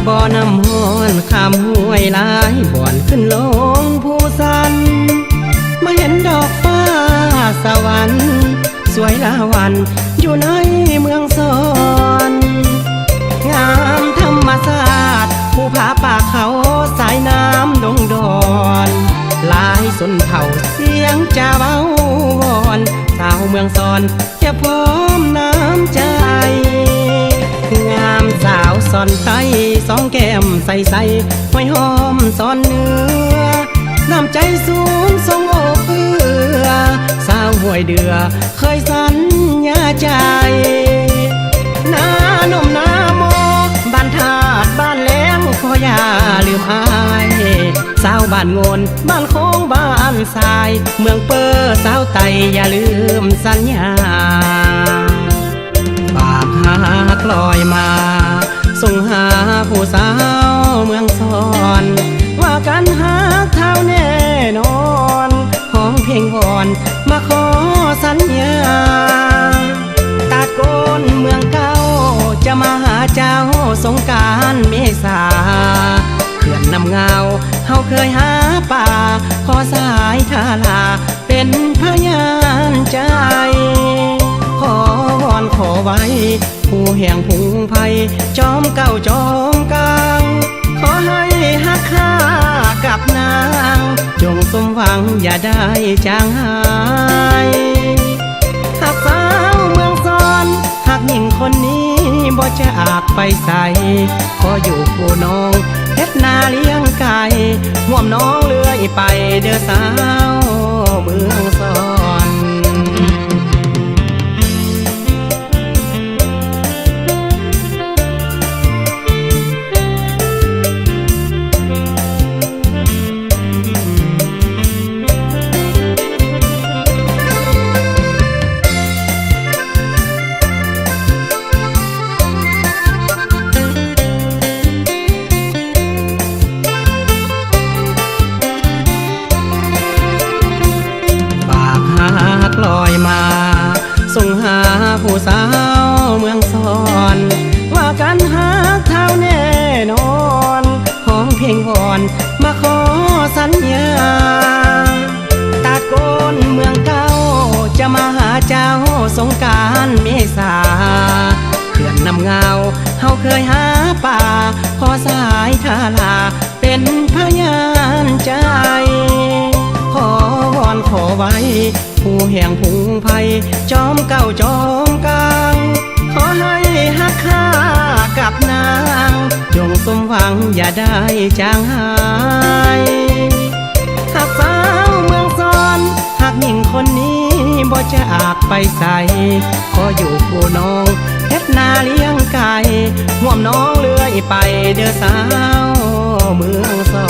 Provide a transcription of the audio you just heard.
บ่อน้ำห้อนข้ามห้วยหลายบ่อนขึ้นลงผู้สันมาเห็นดอกฟ้าสวรรค์สวยละวันอยู่ในเมืองสอนงามธรรมศาสตร์ภูผาป่าเขาสายน้ำดงดอนหลายสนเผ่าเสียงจะเบาวอนสาวเมืองสอนจะพร้อมน้ำใจงามสาวสอนไทยสองแก้มใสใสห้อยหอมสอนเนื้อน้ำใจสูงทรงอกเอื้อสาวห้วยเดือเคยสัญญาใจนานมนาโมบ้านธาตุบ้านแหลงขออย่าลืมอายสาวบ้านโงนบ้านโค้งบ้านทรายเมืองเปอสาวไตอย่าลืมสัญญาฝากหากลอยมาส่งหาผู้สาวเมืองสอนว่ากันหาเท่าแน่นอนห้องเพลงวอนมาขอสัญญาตาดโกนเมืองเก่าจะมาหาเจ้าสงกรานต์เมษาเขื่อนน้ำเงาเฮาเคยหาป่าขอสายทาลาเป็นพยานใจขอวอนขอไว้ผู้แห่งพุงไผ่จอมเก่าจอมกลางขอให้หักข้ากับนางจงสมหวังอย่าได้จางหายหักสาวเมืองสอนหักหญิงคนนี้บ่จะอาจไปใส่ขออยู่ผู้น้องเฮ็ดนาเลี้ยงไก่ห่วมน้องเลื่อยไปเด้อสาวเมืองสอนลอยมาส่งหาผู้สาวเมืองสอนว่ากันหาเท่าแน่นอนห้องเพลงวอนมาขอสัญญาตาดโกนเมืองเก่าจะมาหาเจ้าสงกรานต์เมษาเขื่อนน้ำเงาเฮาเคยหาป่าขอสายทาลาเป็นพยานใจขอวอนขอไว้ผู้แห่งพุงไผ่จอมเก่าจอมกลางขอให้หักข้ากับนางจงสมหวังอย่าได้จางหายหักสาวเมืองสอนหักหญิงคนนี้บ่จะอาจไปใส่ขออยู่ผู้น้องเฮ็ดนาเลี้ยงไก่ห่วมน้องเลื่อยไปเด้อสาวเมืองสอ